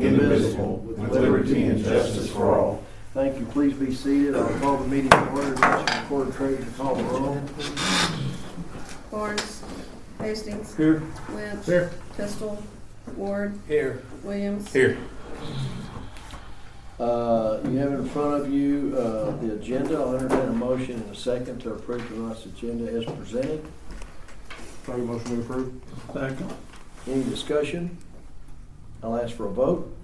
indivisible, with liberty and justice for all. Thank you. Please be seated. I'll call the meeting to order. Record trade to call the roll. Barnes, Hastings, Here. Lynch, Here. Pistol, Ward, Here. Williams. Here. You have in front of you the agenda. I'll entertain a motion in a second to approve tonight's agenda as presented. Make a motion to approve. Second. Any discussion? I'll ask for a vote.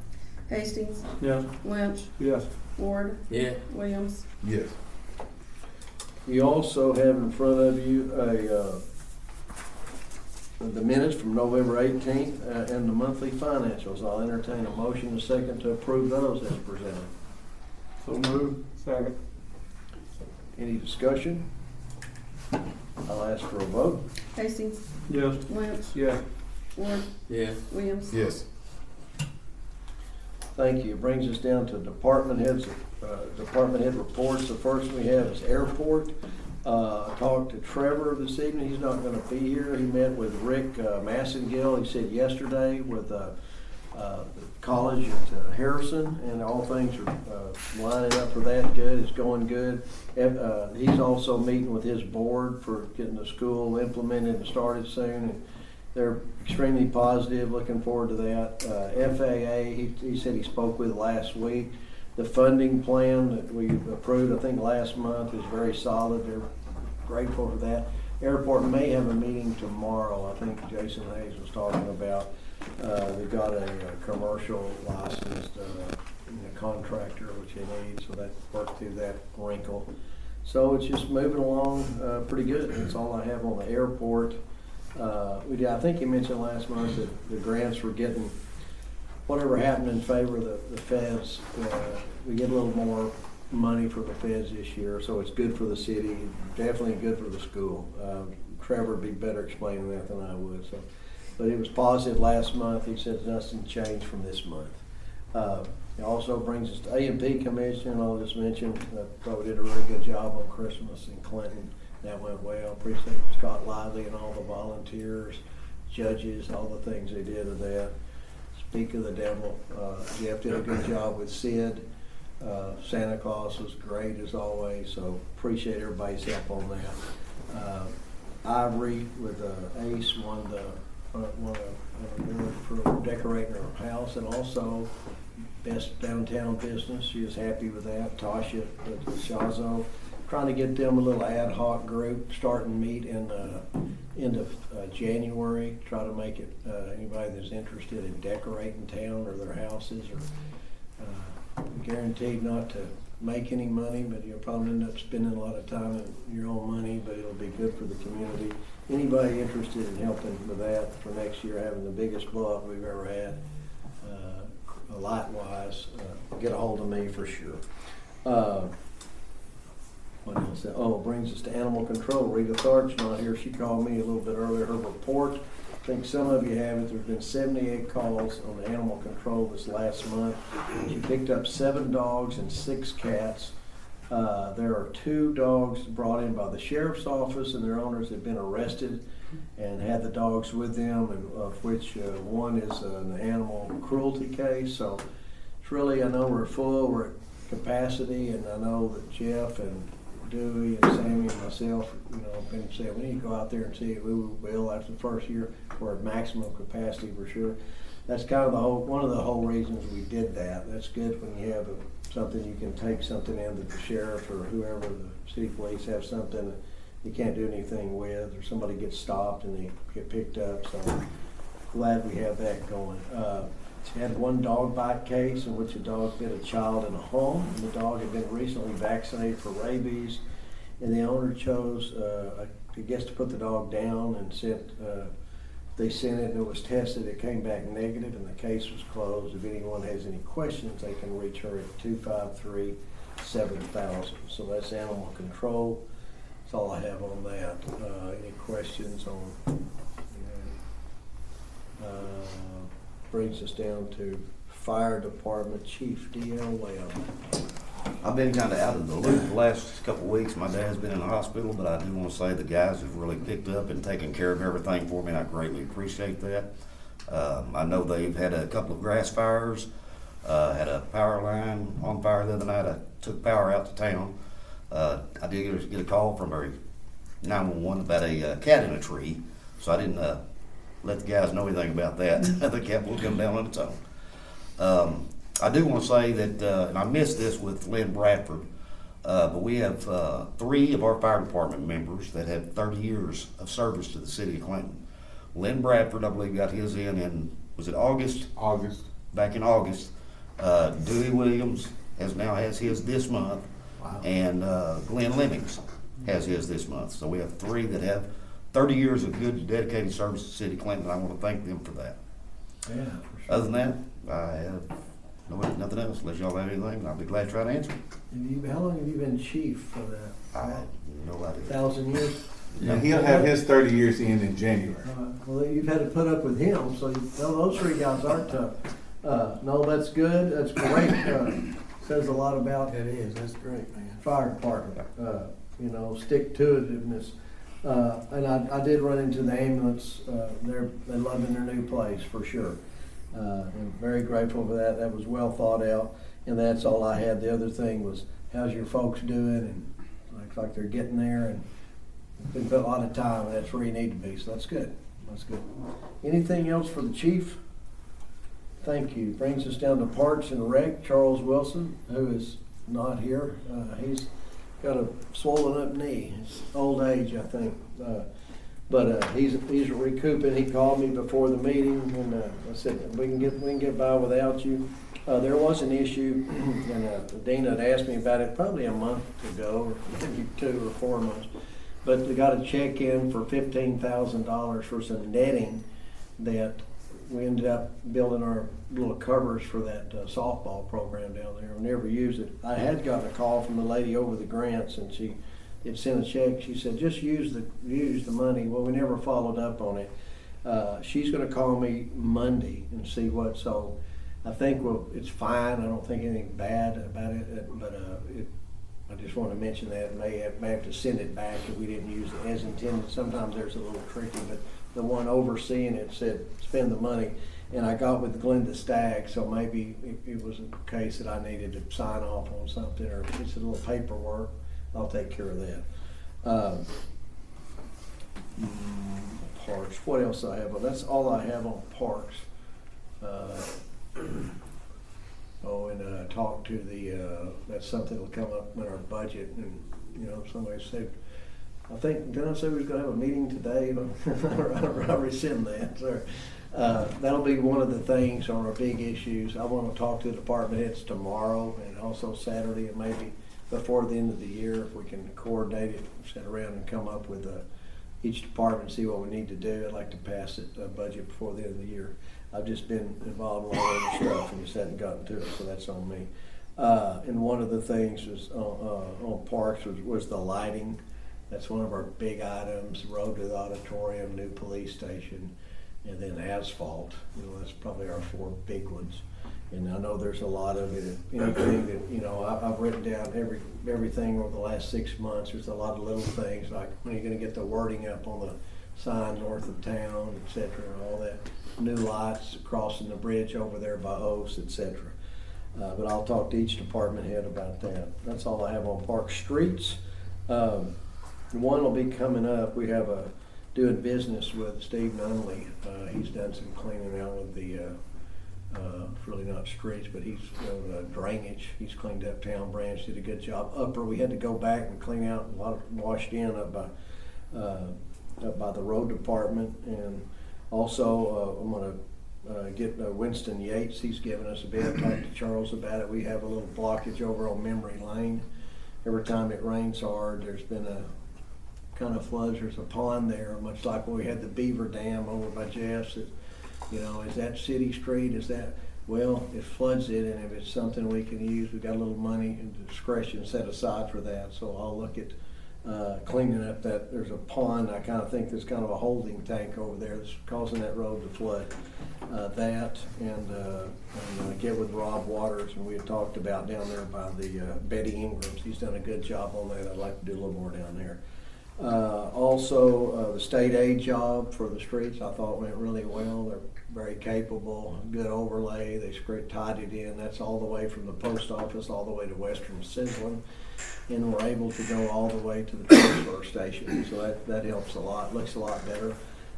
Hastings, Yes. Lynch, Yes. Ward, Yeah. Williams. Yes. You also have in front of you the minutes from November 18th and the monthly financials. I'll entertain a motion in a second to approve those as presented. So moved. Second. Any discussion? I'll ask for a vote. Hastings, Yes. Lynch, Yes. Ward, Yeah. Williams. Yes. Thank you. It brings us down to department head reports. The first we have is airport. I talked to Trevor this evening. He's not going to be here. He met with Rick Massengill. He said yesterday with the college at Harrison, and all things are lining up for that. Good. It's going good. He's also meeting with his board for getting the school implemented and started soon. And they're extremely positive, looking forward to that. FAA, he said he spoke with last week. The funding plan that we approved, I think last month, is very solid. They're grateful for that. Airport may have a meeting tomorrow. I think Jason Hayes was talking about. They've got a commercial licensed contractor, which they need, so that worked through that wrinkle. So it's just moving along pretty good. That's all I have on the airport. I think you mentioned last month that the grants were getting, whatever happened in favor of the feds, we get a little more money for the feds this year, so it's good for the city, definitely good for the school. Trevor would be better explaining that than I would. So, but it was positive last month. He said nothing changed from this month. It also brings us to A&P Commission. I'll just mention, I thought we did a really good job on Christmas in Clinton. That went well. Appreciate Scott Lively and all the volunteers, judges, all the things they did of that. Speak of the devil, Jeff did a good job with Sid. Santa Claus was great as always, so appreciate everybody's help on that. Ivory with Ace won the award for decorating her house, and also best downtown business. She was happy with that. Tasha at Shazo, trying to get them a little ad hoc group, starting to meet in end of January. Try to make it anybody that's interested in decorating town or their houses, or guaranteed not to make any money, but you'll probably end up spending a lot of time in your own money, but it'll be good for the community. Anybody interested in helping with that for next year, having the biggest blow up we've ever had, light-wise, get a hold of me for sure. What else? Oh, it brings us to animal control. Rita Tharp's not here. She called me a little bit earlier. Her report, I think some of you have it. There's been 78 calls on the animal control this last month. She picked up 7 dogs and 6 cats. There are 2 dogs brought in by the sheriff's office, and their owners have been arrested and had the dogs with them, and of which one is an animal cruelty case. So it's really, I know we're full, we're at capacity, and I know that Jeff and Dewey and Sammy and myself, been saying we need to go out there and see it. We will after the first year. We're at maximum capacity for sure. That's kind of one of the whole reasons we did that. That's good when you have something you can take something in that the sheriff or whoever, the city police have something that you can't do anything with, or somebody gets stopped and they get picked up. So glad we have that going. She had 1 dog bite case in which a dog bit a child in a home. And the dog had been recently vaccinated for rabies, and the owner chose, I guess, to put the dog down, and they sent it and it was tested. It came back negative, and the case was closed. If anyone has any questions, they can reach her at 253-7000. So that's animal control. That's all I have on that. Any questions on? Brings us down to Fire Department Chief D.L. Webb. I've been kind of out of the loop the last couple of weeks. My dad's been in the hospital, but I do want to say the guys have really picked up and taken care of everything for me, and I greatly appreciate that. I know they've had a couple of grass fires Had a power line on fire the other night. I took power out to town. I did get a call from a 911 about a cat in a tree, so I didn't let the guys know anything about that. The cat will come down on its own. I do want to say that, and I missed this with Lynn Bradford, but we have 3 of our fire department members that have 30 years of service to the city of Clinton. Lynn Bradford, I believe, got his in, was it August? August. Back in August. Dewey Williams has his this month. Wow. And Glenn Lemmings has his this month. So we have 3 that have 30 years of good dedicated service to the city of Clinton. I want to thank them for that. Yeah, for sure. Other than that, I have nothing else. Unless y'all have anything, I'll be glad to try to answer. How long have you been chief for that? I have no idea. 1,000 years? And he'll have his 30 years in January. Well, you've had to put up with him, so those 3 guys aren't tough. No, that's good, that's great. Says a lot about It is, that's great, man. fire department, stick-to-itiveness. And I did run into the ambulance, they're loving their new place, for sure. I'm very grateful for that, that was well thought out, and that's all I had. The other thing was, how's your folks doing? And looks like they're getting there, and been put a lot of time, and that's where you need to be, so that's good, that's good. Anything else for the chief? Thank you. Brings us down to Parks and Rec, Charles Wilson, who is not here. He's got a swollen up knee. It's old age, I think. But he's recouping. He called me before the meeting, and I said we can get by without you. There was an issue, and Dana had asked me about it probably a month ago, or maybe 2 or 4 months. But they got a check in for $15,000 for some netting that we ended up building our little covers for that softball program down there. We never used it. I had gotten a call from the lady over the grants, and she had sent a check. She said, just use the money. Well, we never followed up on it. She's going to call me Monday and see what. So I think it's fine. I don't think anything bad about it, but I just want to mention that. May have to send it back if we didn't use it as intended. Sometimes there's a little tricky, but the one overseeing it said spend the money, and I got with Glenda Stagg, so maybe it was a case that I needed to sign off on something, or it's a little paperwork. I'll take care of that. Parks. What else I have? Well, that's all I have on parks. Talk to the. That's something that'll come up in our budget, and somebody said. I think, didn't I say we was gonna have a meeting today? I rescind that, sir. That'll be one of the things on our big issues. I wanna talk to the department heads tomorrow and also Saturday, and maybe before the end of the year, if we can coordinate it, sit around and come up with each department, see what we need to do. I'd like to pass a budget before the end of the year. I've just been involved in a lot of other stuff and just hadn't gotten to it, so that's on me. And one of the things was on parks was the lighting. That's one of our big items, road to the auditorium, new police station, and then asphalt. That's probably our 4 big ones. And I know there's a lot of it. Anything that, I've written down everything over the last 6 months. There's a lot of little things, like when you're gonna get the wording up on the sign north of town, et cetera, and all that. New lights crossing the bridge over there by Oaks, et cetera. But I'll talk to each department head about that. That's all I have on Park Streets. One will be coming up. We have doing business with Steve Nunley. He's done some cleaning out of the, it's really not streets, but he's drainage. He's cleaned up Town Branch, did a good job. Upper, we had to go back and clean out a lot of washed in up by the road department. And also, I'm gonna get Winston Yates. He's given us a bid. I talked to Charles about it. We have a little blockage over on Memory Lane. Every time it rains hard, there's been a kind of floods. There's a pond there, much like when we had the Beaver Dam over by Jeff's. Is that city street? Well, it floods it, and if it's something we can use, we've got a little money and discretion set aside for that. So I'll look at cleaning up that. There's a pond, I kind of think there's kind of a holding tank over there that's causing that road to flood. And get with Rob Waters, and we had talked about down there by the Betty Ingrams. He's done a good job on that. I'd like to do a little more down there. Also, the state aid job for the streets I thought went really well. very capable, good overlay. They tied it in. That's all the way from the post office all the way to Western Sizzlin. And we're able to go all the way to the transfer station. So that helps a lot, looks a lot better.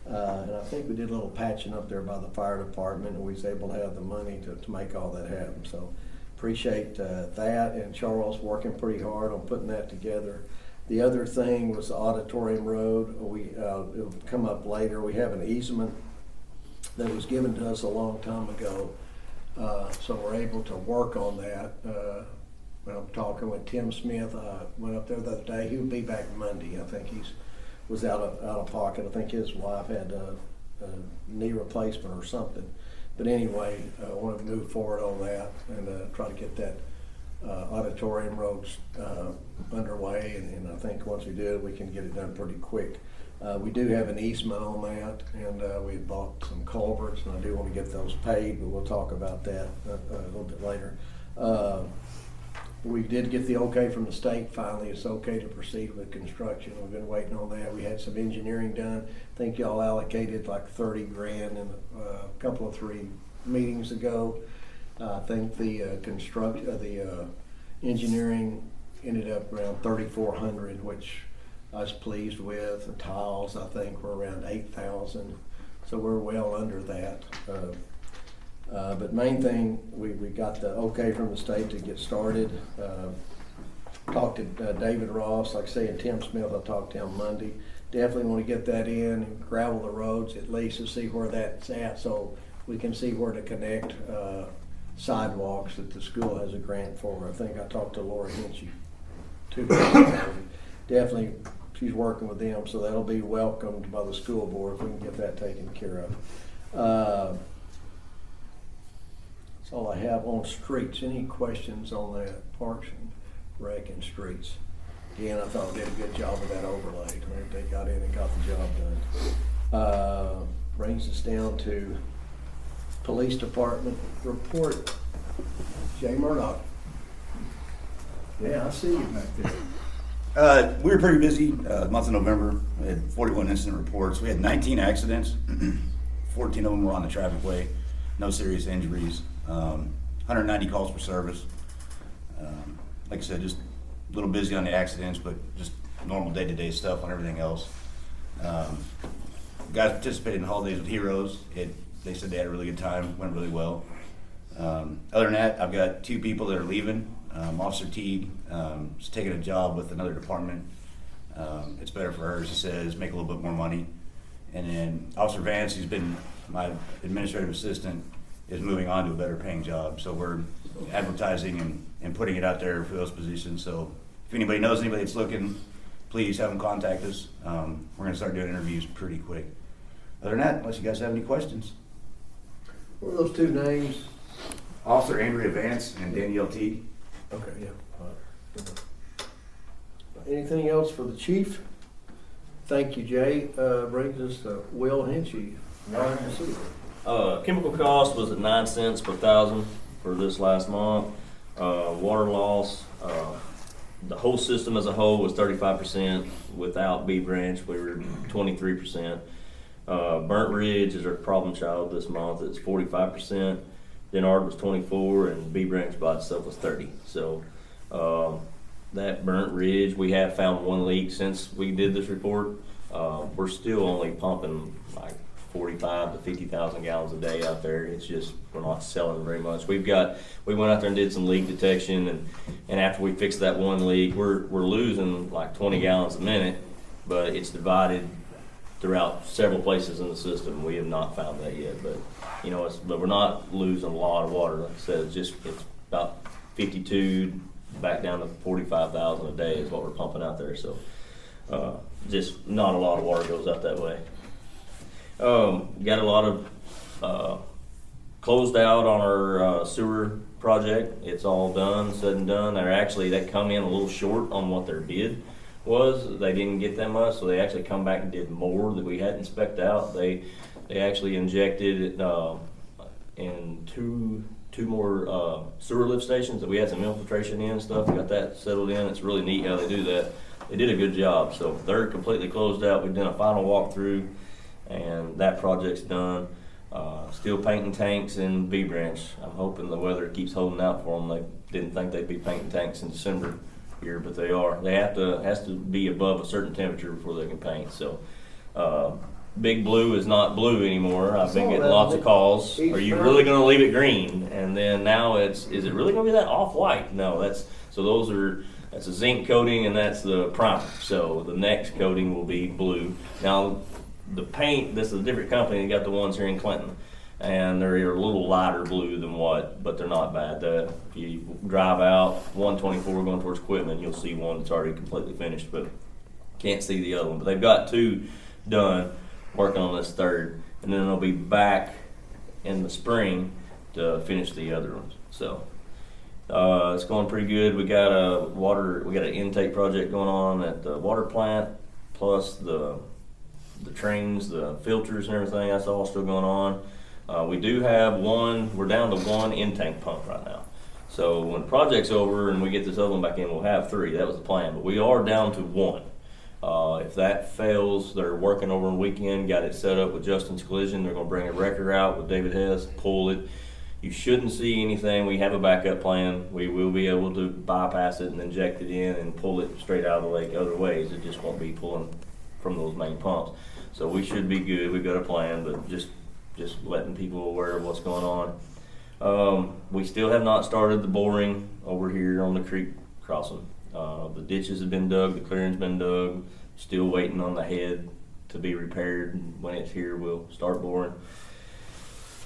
And I think we did a little patching up there by the fire department, and we was able to have the money to make all that happen. So appreciate that, and Charles working pretty hard on putting that together. The other thing was the Auditorium Road. It'll come up later. We have an easement that was given to us a long time ago, so we're able to work on that. I'm talking with Tim Smith. Went up there the other day. He'll be back Monday. I think was out of pocket. I think his wife had a knee replacement or something. But anyway, I want to move forward on that and try to get that Auditorium Road underway. And I think once we do it, we can get it done pretty quick. We do have an easement on that, and we bought some culverts, and I do want to get those paid, but we'll talk about that a little bit later. We did get the okay from the state finally. It's okay to proceed with construction. We've been waiting on that. We had some engineering done. I think y'all allocated like 30 grand in a couple of 3 meetings ago. I think the engineering ended up around 3,400, which I was pleased with. The tiles, I think, were around 8,000. So we're well under that. But main thing, we got the okay from the state to get started. Talked to David Ross, like I say, and Tim Smith. I talked to him Monday. Definitely want to get that in and gravel the roads at least to see where that's at, so we can see where to connect sidewalks that the school has a grant for. I think I talked to Laura Hinchy too. Definitely, she's working with them, so that'll be welcomed by the school board if we can get that taken care of. That's all I have on streets. Any questions on that? Parks and Rec and streets. Again, I thought we did a good job of that overlay. They got in and got the job done. Brings us down to Police Department report. Jay Murdoch. Yeah, I see you back there. We were pretty busy month of November. We had 41 incident reports. We had 19 accidents. 14 of them were on the traffic way. No serious injuries. 190 calls for service. Like I said, just a little busy on the accidents, but just normal day-to-day stuff on everything else. Guys participated in Holidays with Heroes. They said they had a really good time, went really well. Other than that, I've got 2 people that are leaving. Officer Teague is taking a job with another department. It's better for her, she says, make a little bit more money. And then Officer Vance, who's been my administrative assistant, is moving on to a better paying job. So we're advertising and putting it out there for those positions. So if anybody knows anybody that's looking, please have them contact us. We're gonna start doing interviews pretty quick. Other than that, unless you guys have any questions. What are those 2 names? Officer Andrea Vance and Danielle Teague. Okay, yeah. Anything else for the chief? Thank you, Jay. Brings us to Will Hinchy. Water and sewer. Chemical cost was at 9 cents per thousand for this last month. Water loss, the whole system as a whole was 35%. Without B Branch, we were 23%. Burnt Ridge is our problem child this month. It's 45%. Denard was 24%, and B Branch by itself was 30%. So that Burnt Ridge, we have found 1 leak since we did this report. We're still only pumping like 45 to 50,000 gallons a day out there. It's just, we're not selling very much. We went out there and did some leak detection, and after we fixed that 1 leak, we're losing like 20 gallons a minute, but it's divided throughout several places in the system. We have not found that yet, but but we're not losing a lot of water. Like I said, it's about 52 back down to 45,000 a day is what we're pumping out there. So just not a lot of water goes out that way. Got a lot of closed out on our sewer project. It's all done, said and done. They come in a little short on what their bid was. They didn't get that much, so they actually come back and did more that we hadn't spec'd out. They actually injected in two more sewer lift stations that we had some infiltration in and stuff. We got that settled in. It's really neat how they do that. They did a good job. So they're completely closed out. We've done a final walkthrough, and that project's done. Still painting tanks in B Branch. I'm hoping the weather keeps holding out for them. They didn't think they'd be painting tanks in December here, but they are. They has to be above a certain temperature before they can paint. So, Big Blue is not blue anymore. I've been saw getting that. lots of calls. He's Are you trying- really going to leave it green? And then now is it really going to be that off white? No, that's a zinc coating and that's the primer. So the next coating will be blue. Now the paint, this is a different company. They got the ones here in Clinton, and they're a little lighter blue than but they're not bad. If you drive out 124 going towards Quitman, you'll see one that's already completely finished, but can't see the other one. But they've got two done, working on this third, and then they'll be back in the spring to finish the other ones. So it's going pretty good. We got an intake project going on at the water plant, plus the trains, the filters and everything. That's all still going on. We do have we're down to one intake pump right now. So when the project's over and we get this other one back in, we'll have three. That was the plan, but we are down to one. If that fails, they're working over on the weekend, got it set up with Justin's Collision. They're going to bring a wrecker out with David Hess, pull it. You shouldn't see anything. We have a backup plan. We will be able to bypass it and inject it in and pull it straight out of the lake other ways. It just won't be pulling from those main pumps. So we should be good. We've got a plan, but just letting people aware of what's going on. We still have not started the boring over here on the creek crossing. The ditches have been dug, the clearing's been dug, still waiting on the head to be repaired. And when it's here, we'll start boring.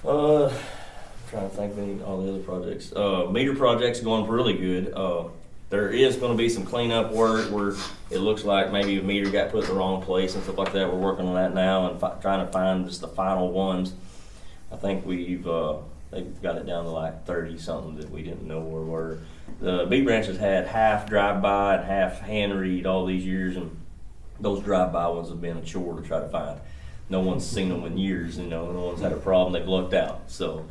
Trying to think of all the other projects. Meter project's going really good. There is going to be some cleanup work where it looks like maybe a meter got put in the wrong place and stuff like that. We're working on that now and trying to find just the final ones. I think they've got it down to like 30 something that we didn't know where were. The B Branch has had half drive-by and half hand read all these years, and those drive-by ones have been a chore to try to find. No one's seen them in years, no one's had a problem, they've lucked out. So,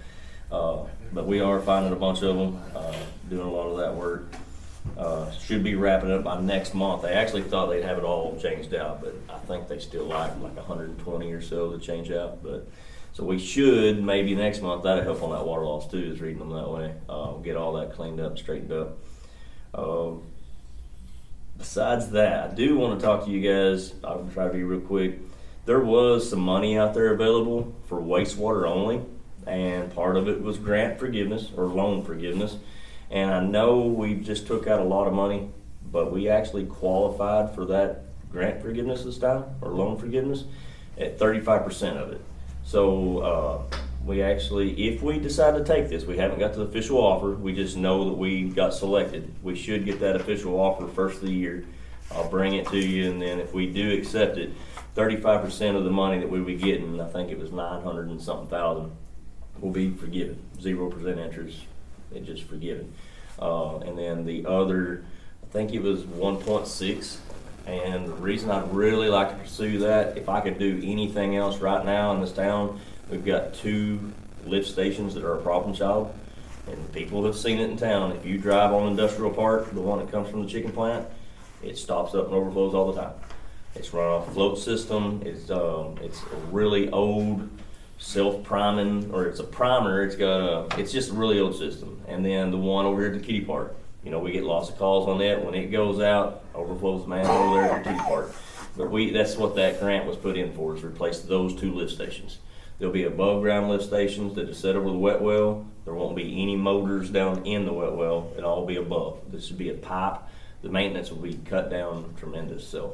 but we are finding a bunch of them, doing a lot of that work. Should be wrapping up by next month. They actually thought they'd have it all changed out, but I think they still like 120 or so to change out. But so we should maybe next month. That'll help on that water loss too, is reading them that way. Get all that cleaned up, straightened up. Besides that, I do want to talk to you guys. I'll try to be real quick. There was some money out there available for wastewater only, and part of it was grant forgiveness or loan forgiveness. And I know we just took out a lot of money, but we actually qualified for that grant forgiveness this time, or loan forgiveness, at 35% of it. So we actually, if we decide to take this, we haven't got the official offer, we just know that we got selected. We should get that official offer first of the year. I'll bring it to you, and then if we do accept it, 35% of the money that we'll be getting, I think it was 900 and something thousand, will be forgiven. 0% interest, it just forgiven. And then the other, I think it was 1.6. And the reason I'd really like to pursue that, if I could do anything else right now in this town, we've got 2 lift stations that are a problem child. And people have seen it in town. If you drive on Industrial Park, the one that comes from the chicken plant, it stops up and overflows all the time. It's run off a float system. It's a really old self-priming, or it's a primer. It's just a really old system. And then the one over here at the kitty park, we get lots of calls on that. When it goes out, overflows the manhole there at the kitty park. But that's what that grant was put in for, is replace those 2 lift stations. There'll be above ground lift stations that are set over the wet well. There won't be any motors down in the wet well. It'll all be above. This would be a pipe. The maintenance will be cut down tremendous. So,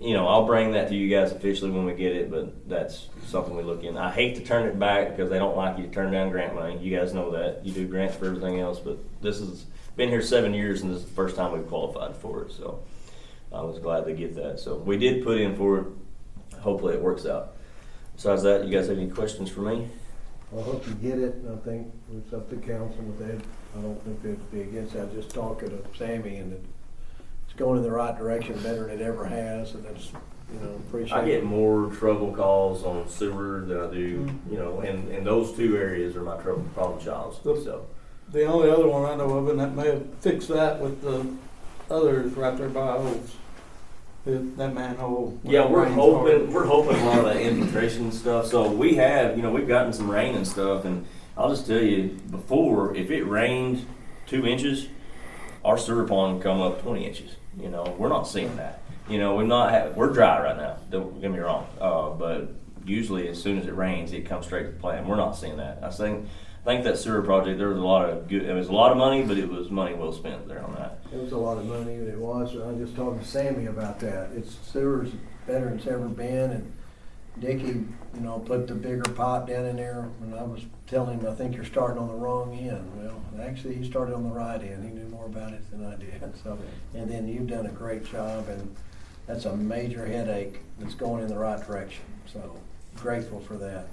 I'll bring that to you guys officially when we get it, but that's something we look in. I hate to turn it back because they don't like you to turn down grant money. You guys know that. You do grants for everything else, but this has been here 7 years, and this is the first time we've qualified for it. So I was glad to get that. So we did put in for it. Hopefully it works out. Besides that, you guys have any questions for me? I hope you get it, and I think it's up to council with that. I don't think they'd be against that. Just talking to Sammy, and it's going in the right direction better than it ever has, and that's, appreciate it. I get more trouble calls on sewer than I do, and those 2 areas are my problem childs. So The only other one I know of, and that may have fixed that with the others right there by Oaks. that manhole. Yeah, we're rains hoping, hard. we're hoping a lot of that infiltration stuff. So we have, we've gotten some rain and stuff, and I'll just tell you, before, if it rained 2 inches, our sewer pond come up 20 inches. We're not seeing that. We're dry right now. Don't get me wrong. But usually, as soon as it rains, it comes straight to the plant. We're not seeing that. I think that sewer project, there was a lot of good. It was a lot of money, but it was money well spent there on that. It was a lot of money, and it was. I just talked to Sammy about that. It's sewer's better than it's ever been, and Dickie, put the bigger pipe down in there. And I was telling him, I think you're starting on the wrong end. Well, actually, he started on the right end. He knew more about it than I did. So, and then you've done a great job, and that's a major headache that's going in the right direction. So, grateful for that.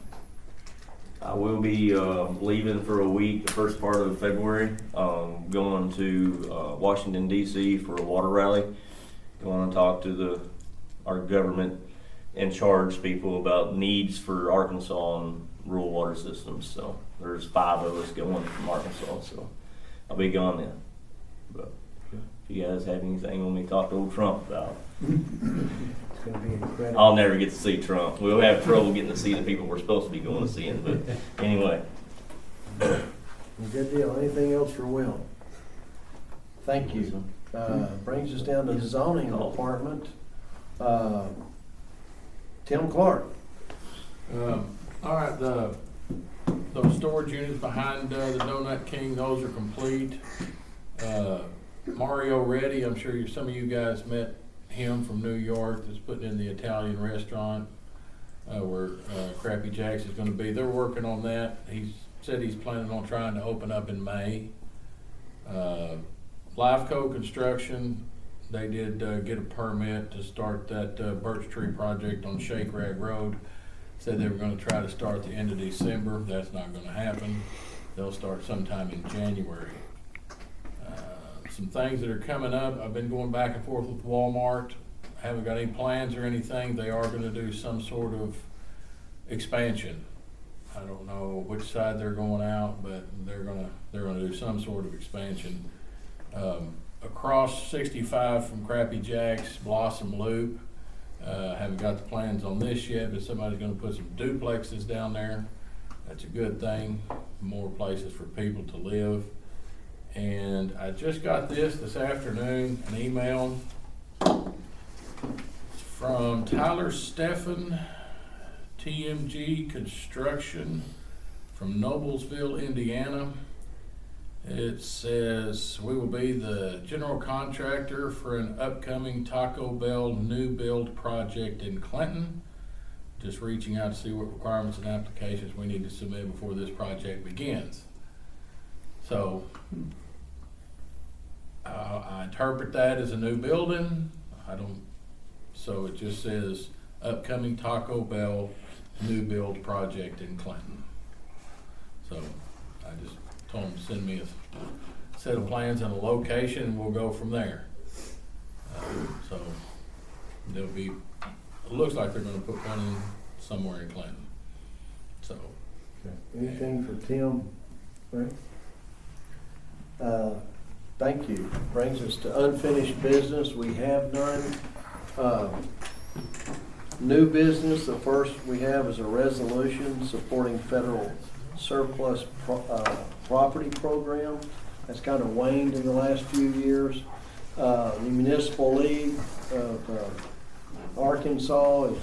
I will be leaving for a week, the first part of February, going to Washington, D.C. for a water rally. Going to talk to our government in charge people about needs for Arkansas and rural water systems. So there's 5 of us going from Arkansas, so I'll be gone then. But if you guys have anything you want me to talk to old Trump about, It's going to be incredible. I'll never get to see Trump. We'll have trouble getting to see the people we're supposed to be going to see him. But anyway. Good deal. Anything else for Will? Thank you. Brings us down to the zoning department. Tim Clark. All right, those storage units behind the Donut King, those are complete. Mario Reddy, I'm sure some of you guys met him from New York, that's putting in the Italian restaurant where Crappy Jack's is gonna be. They're working on that. He said he's planning on trying to open up in May. Lifeco Construction, they did get a permit to start that birch tree project on Shake Rag Road. Said they were gonna try to start the end of December. That's not gonna happen. They'll start sometime in January. Some things that are coming up, I've been going back and forth with Walmart. Haven't got any plans or anything. They are gonna do some sort of expansion. I don't know which side they're going out, but they're gonna do some sort of expansion. Across 65 from Crappy Jack's, Blossom Loop. Haven't got the plans on this yet, but somebody's gonna put some duplexes down there. That's a good thing. More places for people to live. And I just got this afternoon, an email from Tyler Steffen, TMG Construction from Noblesville, Indiana. It says, we will be the general contractor for an upcoming Taco Bell new build project in Clinton. Just reaching out to see what requirements and applications we need to submit before this project begins. So, I interpret that as a new building. So it just says upcoming Taco Bell new build project in Clinton. So I just told them to send me a set of plans and a location, and we'll go from there. So there'll be, it looks like they're gonna put one in somewhere in Clinton. So. Anything for Tim? Right? Thank you. Brings us to unfinished business. We have none. New business, the first we have is a resolution supporting federal surplus property program. That's kind of waned in the last few years. The Municipal League of Arkansas is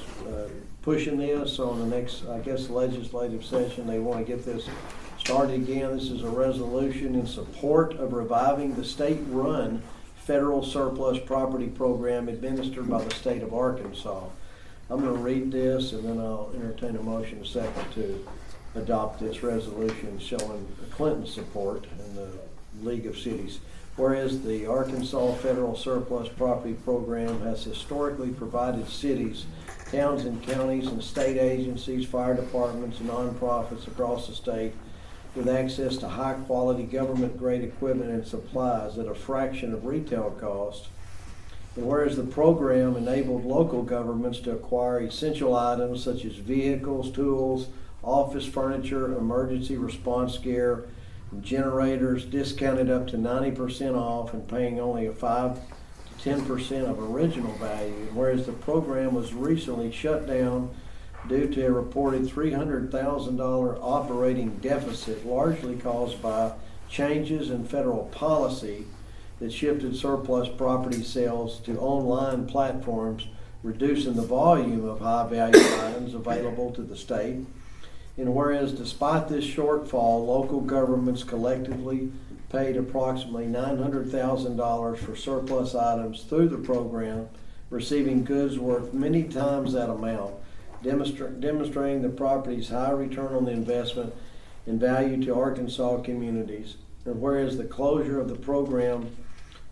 pushing this. So in the next, I guess, legislative session, they want to get this started again. This is a resolution in support of reviving the state-run federal surplus property program administered by the state of Arkansas. I'm going to read this, and then I'll entertain a motion second to adopt this resolution showing Clinton support in the League of Cities. Whereas the Arkansas Federal Surplus Property Program has historically provided cities, towns and counties and state agencies, fire departments, and nonprofits across the state with access to high-quality government-grade equipment and supplies at a fraction of retail cost. And whereas the program enabled local governments to acquire essential items such as vehicles, tools, office furniture, emergency response gear, generators discounted up to 90% off and paying only a 5 10% of original value. Whereas the program was recently shut down due to a reported $300,000 operating deficit, largely caused by changes in federal policy that shifted surplus property sales to online platforms, reducing the volume of high-value items available to the state. And whereas despite this shortfall, local governments collectively paid approximately $900,000 for surplus items through the program, receiving goods worth many times that amount, demonstrating the property's high return on the investment and value to Arkansas communities. And whereas the closure of the program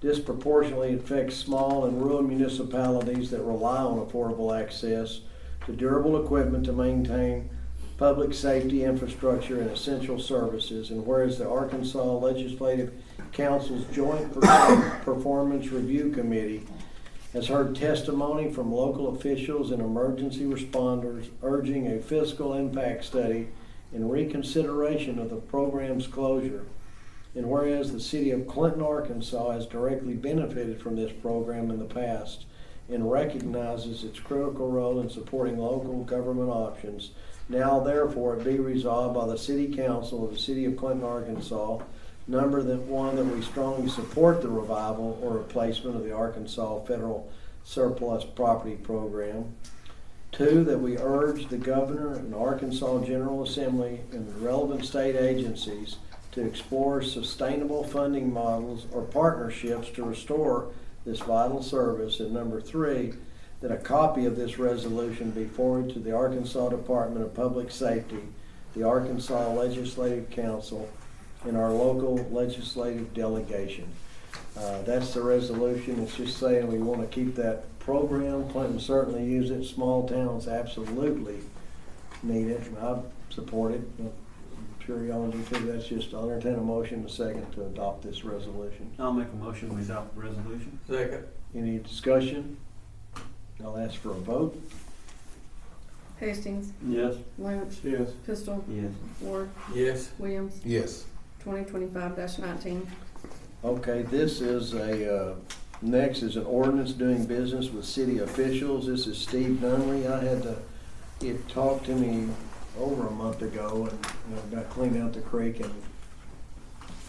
disproportionately affects small and rural municipalities that rely on affordable access to durable equipment to maintain public safety infrastructure and essential services. And whereas the Arkansas Legislative Council's Joint Performance Review Committee has heard testimony from local officials and emergency responders urging a fiscal impact study and reconsideration of the program's closure. And whereas the city of Clinton, Arkansas has directly benefited from this program in the past and recognizes its critical role in supporting local government options, now therefore it be resolved by the City Council of the City of Clinton, Arkansas, number one, that we strongly support the revival or replacement of the Arkansas Federal Surplus Property Program. 2, that we urge the Governor and Arkansas General Assembly and the relevant state agencies to explore sustainable funding models or partnerships to restore this vital service. And number 3, that a copy of this resolution be forwarded to the Arkansas Department of Public Safety, the Arkansas Legislative Council, and our local legislative delegation. That's the resolution. It's just saying we want to keep that program. Clinton certainly use it. Small towns absolutely need it. I support it. I'm sure y'all do too. That's just, I'll entertain a motion in a second to adopt this resolution. I'll make a motion, we adopt the resolution. Second. Any discussion? I'll ask for a vote. Hastings, Yes. Lynch, Yes. Pistol, Yes. Ward, Yes. Williams, Yes. 2025-19. Okay, this is next is an ordinance doing business with city officials. This is Steve Nunley. He had talked to me over a month ago and got cleaned out the creek, and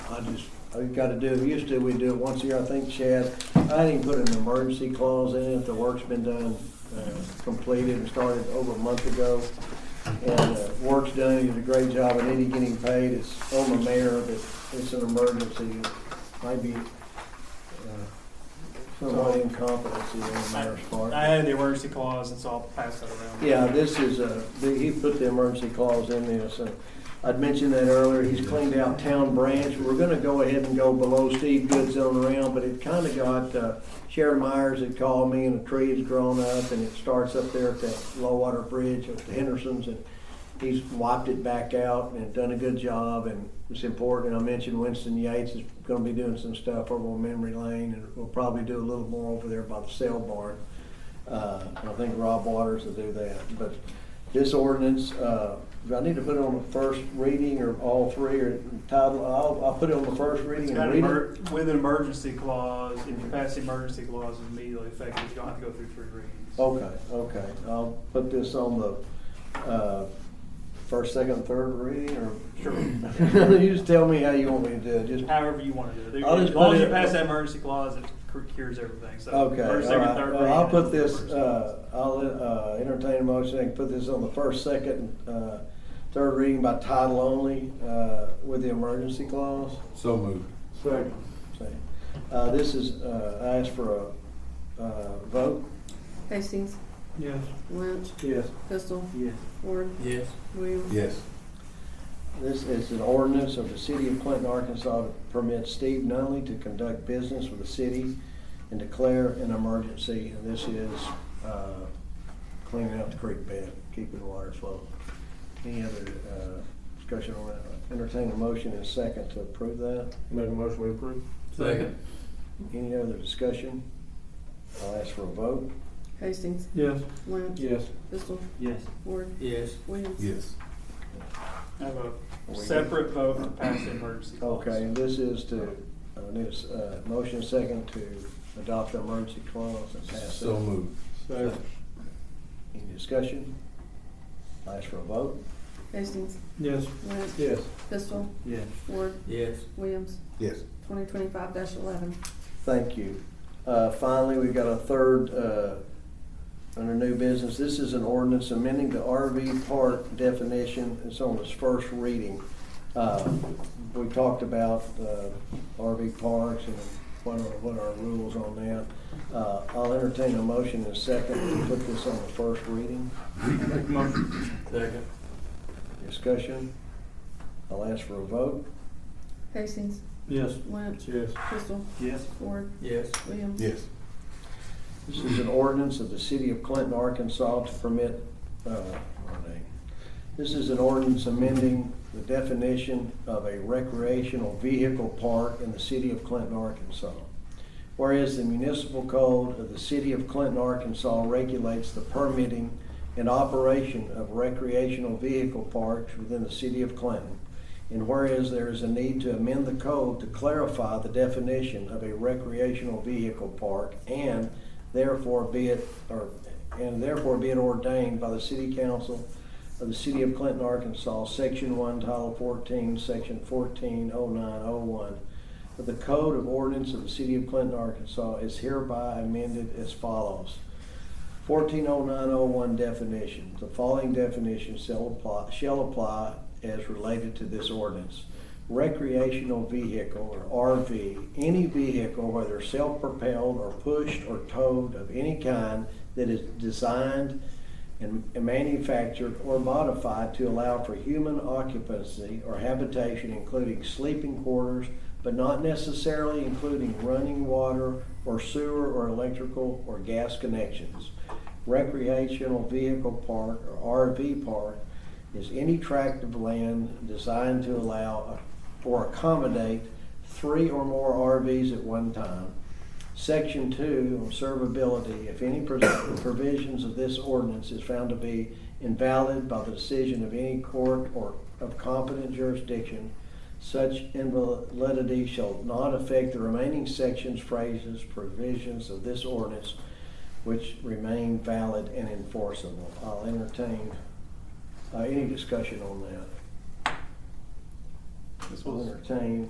I got to do it. We do it once a year, I think, Chad. I didn't put an emergency clause in it. The work's been done, completed and started over a month ago. And work's done. He did a great job. I need to get him paid. It's on the mayor, but it's an emergency. Might be somewhat incompetency on the mayor's part. I had the emergency clause, and so I'll pass that around. Yeah, this is, he put the emergency clause in this. I'd mentioned that earlier. He's cleaned out Town Branch. We're gonna go ahead and go below Steve Goodzone around, but it kinda got, Sharon Myers had called me and a tree has grown up and it starts up there at that low water bridge at the Hendersons, and he's wiped it back out and done a good job, and it's important. And I mentioned Winston Yates is gonna be doing some stuff over on Memory Lane, and we'll probably do a little more over there by the sale barn. I think Rob Waters will do that. But this ordinance, do I need to put it on the first reading or all three, or title? I'll put it on the first reading It's and got read it. with an emergency clause, if you pass the emergency clause, it's immediately effective, you don't have to go through 3 readings. Okay. I'll put this on the first, second, third reading, or? Sure. You just tell me how you want me to do it. Just However you want to do it. I'll just As long put as it- you pass that emergency clause, it cures everything, so. Okay, all First, second, right. third Well, reading. I'll put and this, emergency clause. I'll entertain a motion, I can put this on the first, second, third reading by title only, with the emergency clause. So moved. Second. This is, I ask for a vote. Hastings, Yes. Lynch, Yes. Pistol, Yes. Ward, Yes. Williams. Yes. This is an ordinance of the city of Clinton, Arkansas to permit Steve Nunley to conduct business with the city and declare an emergency. And this is, cleaning out the creek bed, keeping water flow. Any other, discussion on that? Entertain a motion in a second to approve that. Make a motion we approve. Second. Any other discussion? I'll ask for a vote. Hastings, Yes. Lynch, Yes. Pistol, Yes. Ward, Yes. Williams. Yes. I have a separate vote to pass the emergency clause. Okay, and this is to, need a motion second to adopt the emergency clause and pass So it. moved. Any discussion? I'll ask for a vote. Hastings, Yes. Wentz, Yes. Pistol, Yes. Ford, Yes. Williams. Yes. 2025-11. Thank you. Finally, we've got a third, under new business. This is an ordinance amending the RV park definition. It's on its first reading. We talked about RV parks and what are our rules on that. I'll entertain a motion in a second to put this on the first reading. Second. Discussion. I'll ask for a vote. Hastings, Yes. Wentz, Yes. Pistol, Yes. Ford, Yes. Williams. Yes. This is an ordinance of the city of Clinton, Arkansas to permit, this is an ordinance amending the definition of a recreational vehicle park in the city of Clinton, Arkansas. Whereas the municipal code of the city of Clinton, Arkansas regulates the permitting and operation of recreational vehicle parks within the city of Clinton. And whereas there is a need to amend the code to clarify the definition of a recreational vehicle park and therefore be it ordained by the City Council of the City of Clinton, Arkansas, Section 1, Title 14, Section 140901 of the Code of Ordinance of the City of Clinton, Arkansas is hereby amended as follows. 140901 definition. The following definitions shall apply as related to this ordinance. Recreational vehicle, or RV, any vehicle, whether self-propelled or pushed or towed of any kind that is designed and manufactured or modified to allow for human occupancy or habitation, including sleeping quarters, but not necessarily including running water or sewer or electrical or gas connections. Recreational vehicle park, or RV park, is any tract of land designed to allow or accommodate 3 or more RVs at one time. Section 2 on servability, if any provisions of this ordinance is found to be invalid by the decision of any court or of competent jurisdiction, such invalidity shall not affect the remaining sections, phrases, provisions of this ordinance which remain valid and enforceable. I'll entertain any discussion on that. This I'll was, entertain,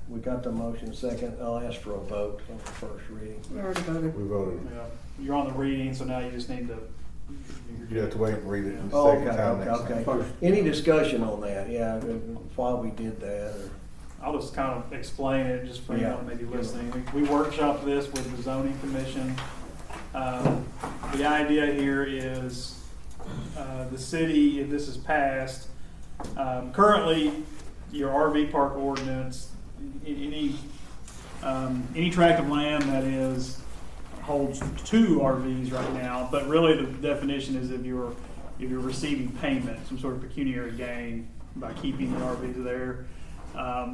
we got the motion second. I'll ask for a vote on the first reading. We already voted. We voted. yeah, you're on the reading, so now you just need to. You have to wait and read it the Oh, second time next okay. time. Any discussion on that? Yeah, why we did that or? I'll just kind of explain it just for Yeah. anyone maybe listening. We workshopped this with the zoning commission. The idea here is the city, if this is passed, currently your RV park ordinance, any tract of land that holds 2 RVs right now, but really the definition is if you're receiving payment, some sort of pecuniary gain by keeping the RVs there,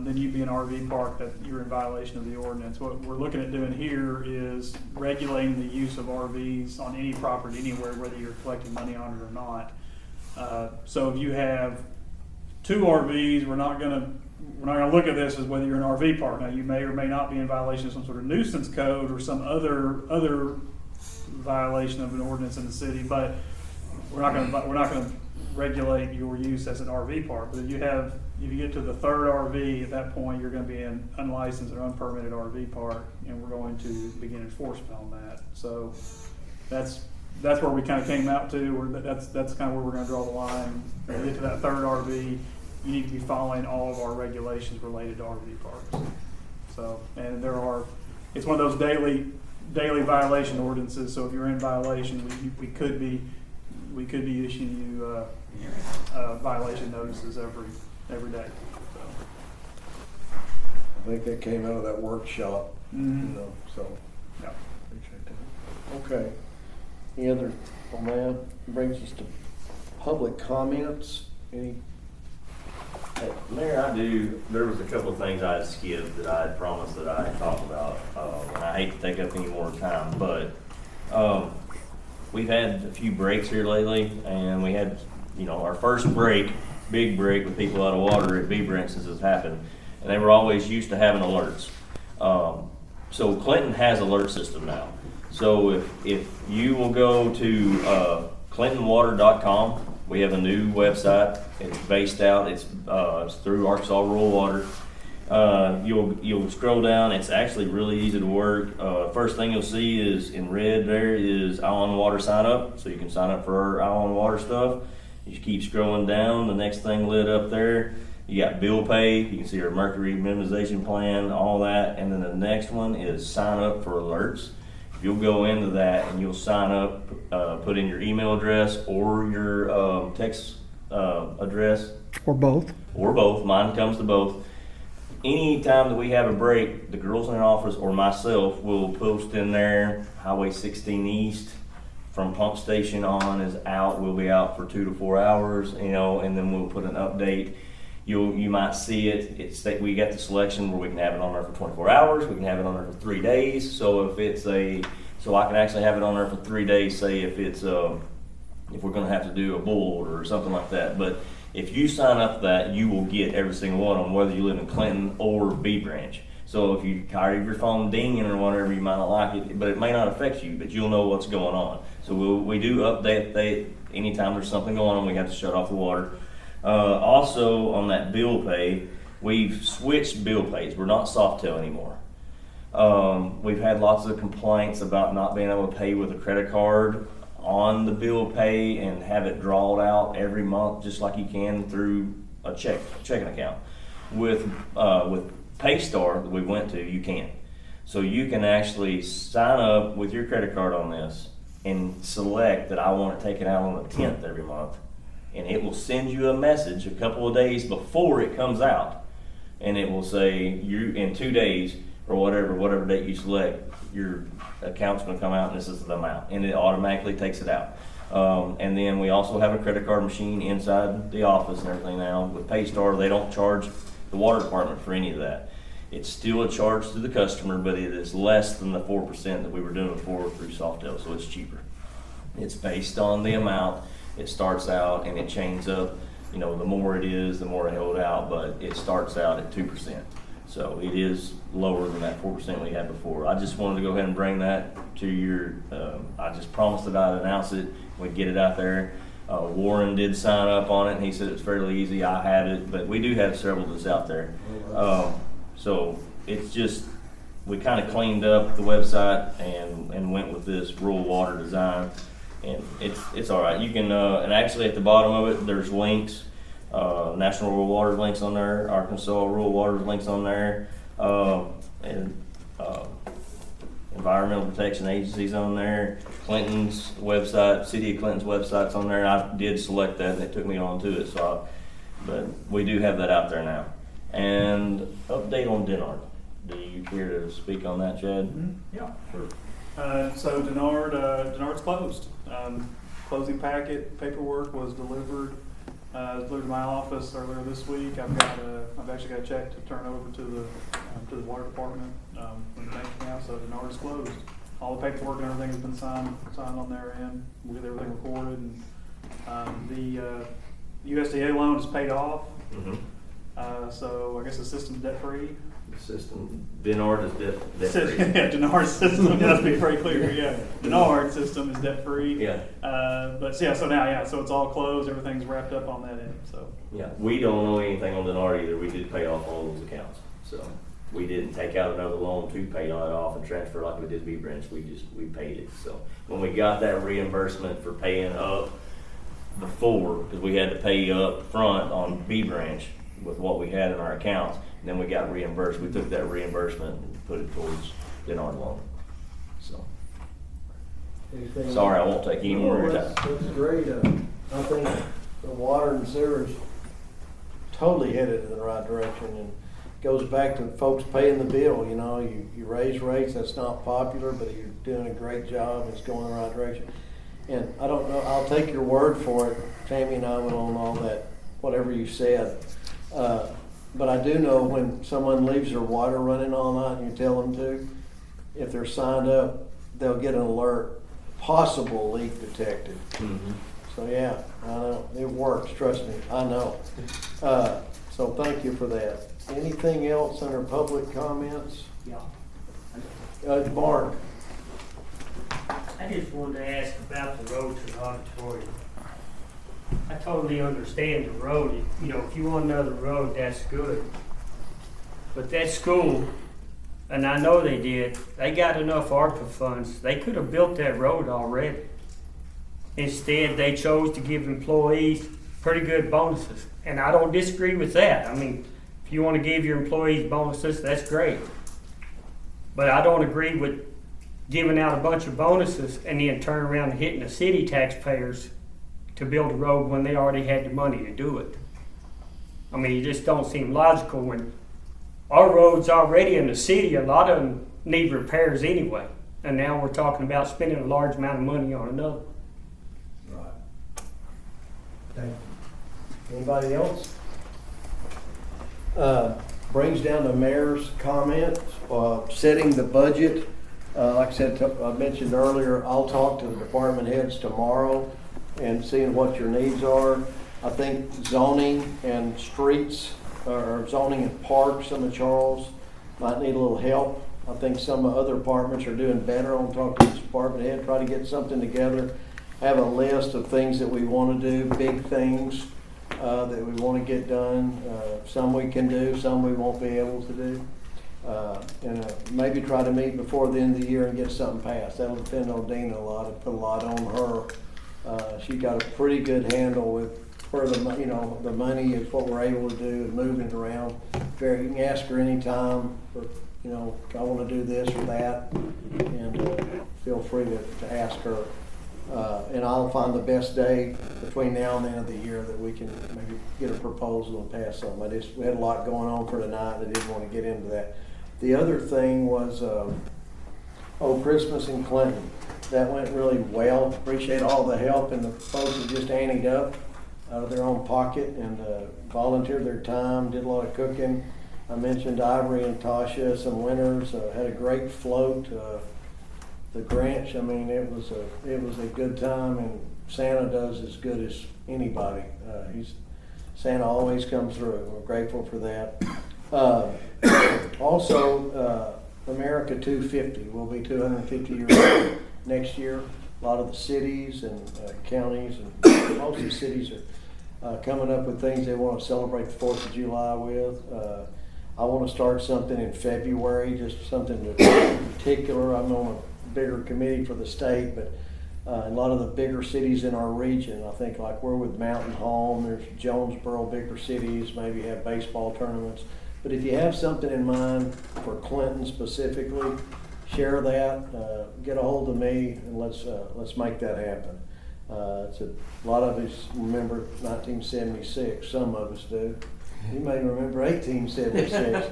then you'd be an RV park that you're in violation of the ordinance. What we're looking at doing here is regulating the use of RVs on any property anywhere, whether you're collecting money on it or not. So if you have 2 RVs, we're not gonna look at this as whether you're an RV park. Now, you may or may not be in violation of some sort of nuisance code or some other violation of an ordinance in the city, but we're not gonna regulate your use as an RV park. But if you get to the 3rd RV, at that point, you're gonna be an unlicensed or unpermitted RV park, and we're going to begin enforcement on that. So that's where we kind of came out to, where that's kind of where we're gonna draw the line. When you get to that 3rd RV, you need to be following all of our regulations related to RV parks. So, and it's one of those daily violation ordinances, so if you're in violation, we could be issuing you violation notices every day. So. I think that came out of that workshop, so. Yeah. Appreciate that. Okay. Any other on that? Brings us to public comments. Any? Hey, Mayor, there was a couple of things I had skipped that I had promised that I had talked about, and I hate to take up any more time, but, we've had a few breaks here lately, and we had, our first big break with people out of water at V Branch since it's happened, and they were always used to having alerts. so Clinton has alert system now. So if you will go to clintonwater.com, we have a new website. It's based out. It's through Arkansas Rural Water. You'll scroll down. It's actually really easy to work. First thing you'll see is in red there is Island Water sign up, so you can sign up for our Island Water stuff. You keep scrolling down. The next thing lit up there, you got bill pay. You can see our mercury minimization plan, all that, and then the next one is sign up for alerts. You'll go into that and you'll sign up, put in your email address or your text address. Or both. Or both. Mine comes to both. Anytime that we have a break, the girls in the office or myself will post in there, Highway 16 East from pump station on is out. We'll be out for 2 to 4 hours, you know, and then we'll put an update. You might see it. It's that we got the selection where we can have it on there for 24 hours. We can have it on there for 3 days. So so I can actually have it on there for 3 days. Say if it's if we're going to have to do a bull order or something like that. But if you sign up for that, you will get every single one on whether you live in Clinton or B Branch. So if you tired of your phone dinging or whatever, you might not like it, but it may not affect you, but you'll know what's going on. So we do update anytime there's something going on. We have to shut off the water. Also, on that bill pay, we've switched bill pays. We're not Softel anymore. We've had lots of complaints about not being able to pay with a credit card on the bill pay and have it drawn out every month, just like you can through a checking account. With Paystar that we went to, you can. So you can actually sign up with your credit card on this and select that I want it taken out on the 10th every month. And it will send you a message a couple of days before it comes out. And it will say, you in 2 days or whatever date you select, your account's gonna come out and this is the amount. And it automatically takes it out. And then we also have a credit card machine inside the office and everything now. With Paystar, they don't charge the water department for any of that. It's still a charge to the customer, but it is less than the 4% that we were doing before through Softel, so it's cheaper. It's based on the amount. It starts out and it changes up. You know, the more it is, the more it held out, but it starts out at 2%. So it is lower than that 4% we had before. I just wanted to go ahead and bring that to your, I just promised that I'd announce it, we'd get it out there. Warren did sign up on it and he said it's fairly easy. I had it, but we do have several that's out there. So it's just, we kind of cleaned up the website and went with this rural water design. And it's all right. You can, and actually at the bottom of it, there's links. National Rural Water links on there, Arkansas Rural Water links on there, and Environmental Protection Agency's on there, Clinton's website, City of Clinton's website's on there. I did select that and it took me on to it, but we do have that out there now. And update on Denard. Do you care to speak on that, Chad? Mm-hmm. Yeah, sure. So Denard's closed. Closing paperwork was delivered to my office earlier this week. I've actually got a check to turn over to the water department from the bank account. So Denard's closed. All the paperwork and everything has been signed on their end. We'll get everything recorded, and the USDA loan is paid off. Mm-hmm. So I guess the system's debt free. The system, Denard is debt free. Yeah, Denard's system, let's be very clear, yeah. Denard's system is debt free. Yeah. So it's all closed, everything's wrapped up on that end, so. Yeah, we don't know anything on Denard either. We did pay off all those accounts. So we didn't take out another loan to pay all that off and transfer like we did B Branch. We paid it. So when we got that reimbursement for paying up before, because we had to pay up front on B Branch with what we had in our accounts, and then we got reimbursed. We took that reimbursement and put it towards Denard loan. So Anything- sorry, I won't take any more of your time. That's great. I think the water and sewers totally headed in the right direction, and goes back to folks paying the bill. You know, you raise rates, that's not popular, but you're doing a great job. It's going in the right direction. And I don't know, I'll take your word for it. Tammy and I went on all that, whatever you said. But I do know when someone leaves their water running all night and you tell them to, if they're signed up, they'll get an alert, possible leak detected. Mm-hmm. So yeah, I know, it works, trust me, I know. So thank you for that. Anything else under public comments? Yeah. Mark, I just wanted to ask about the road to the auditorium. I totally understand the road. You know, if you want another road, that's good. But that school, and I know they did, they got enough ARPA funds. They could have built that road already. Instead, they chose to give employees pretty good bonuses. And I don't disagree with that. I mean, if you want to give your employees bonuses, that's great. But I don't agree with giving out a bunch of bonuses and then turn around and hitting the city taxpayers to build a road when they already had the money to do it. I mean, it just don't seem logical when our roads already in the city, a lot of them need repairs anyway. And now we're talking about spending a large amount of money on another. Right. Thank you. Anybody else? Brings down the mayor's comments, setting the budget. Like I said, I mentioned earlier, I'll talk to the department heads tomorrow and seeing what your needs are. I think zoning and streets, or zoning and parks, some of Charles might need a little help. I think some other departments are doing better. I'll talk to each department head, try to get something together, have a list of things that we want to do, big things that we want to get done. Some we can do, some we won't be able to do. And maybe try to meet before the end of the year and get something passed. That'll depend on Dina a lot. It'll put a lot on her. She's got a pretty good handle with where the money is, what we're able to do, and moving it around. You can ask her anytime for, I want to do this or that, and feel free to ask her. And I'll find the best day between now and the end of the year that we can maybe get a proposal and pass something. We had a lot going on for tonight. I didn't want to get into that. The other thing was, Christmas in Clinton. That went really well. Appreciate all the help, and the folks that just anteed up out of their own pocket and volunteered their time, did a lot of cooking. I mentioned Ivory and Tasha, some winners, had a great float. The Granch, I mean, it was a good time, and Santa does as good as anybody. Santa always comes through. We're grateful for that. Also, America 250 will be 250 years old next year. A lot of the cities and counties and most of the cities are coming up with things they want to celebrate the 4th of July with. I want to start something in February, just something particular. I'm on a bigger committee for the state, but a lot of the bigger cities in our region, I think like we're with Mountain Home, there's Jonesboro, bigger cities, maybe have baseball tournaments. But if you have something in mind for Clinton specifically, share that, get a hold of me, and let's make that happen. It's a lot of us remember 1976, some of us do. You may remember 1876.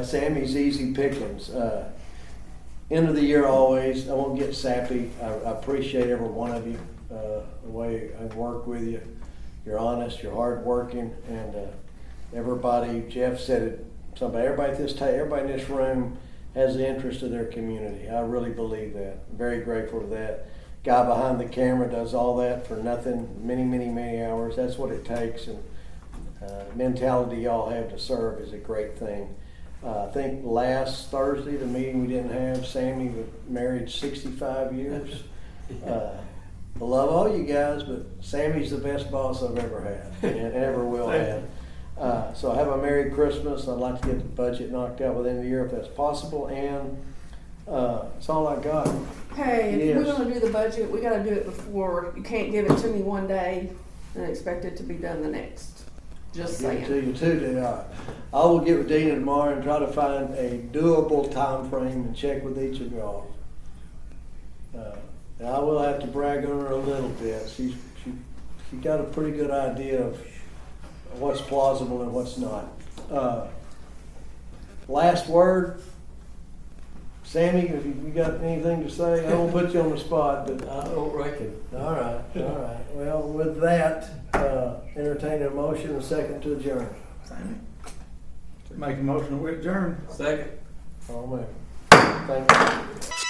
Sammy's easy pickings. End of the year always, I won't get sappy. I appreciate every one of you, the way I work with you. You're honest, you're hardworking, and everybody, Jeff said it, everybody in this room has the interest of their community. I really believe that. I'm very grateful for that. Guy behind the camera does all that for nothing, many, many, many hours. That's what it takes, and mentality y'all have to serve is a great thing. I think last Thursday, the meeting we didn't have, Sammy was married 65 years. I love all you guys, but Sammy's the best boss I've ever had and ever will have. So have a Merry Christmas. I'd like to get the budget knocked out within the year if that's possible, and that's all I got. Hey, if Yes. we're gonna do the budget, we gotta do it before. You can't give it to me one day and expect it to be done the next. Just Give it to saying. you too. I will get with Dina tomorrow and try to find a doable time frame and check with each of y'all. And I will have to brag on her a little bit. She got a pretty good idea of what's plausible and what's not. Last word, Sammy, if you got anything to say, I won't put you on the spot, but I don't reckon. all right. Well, with that, entertain a motion, a second to adjourn. Make a motion to adjourn. Second. All right. Thank you.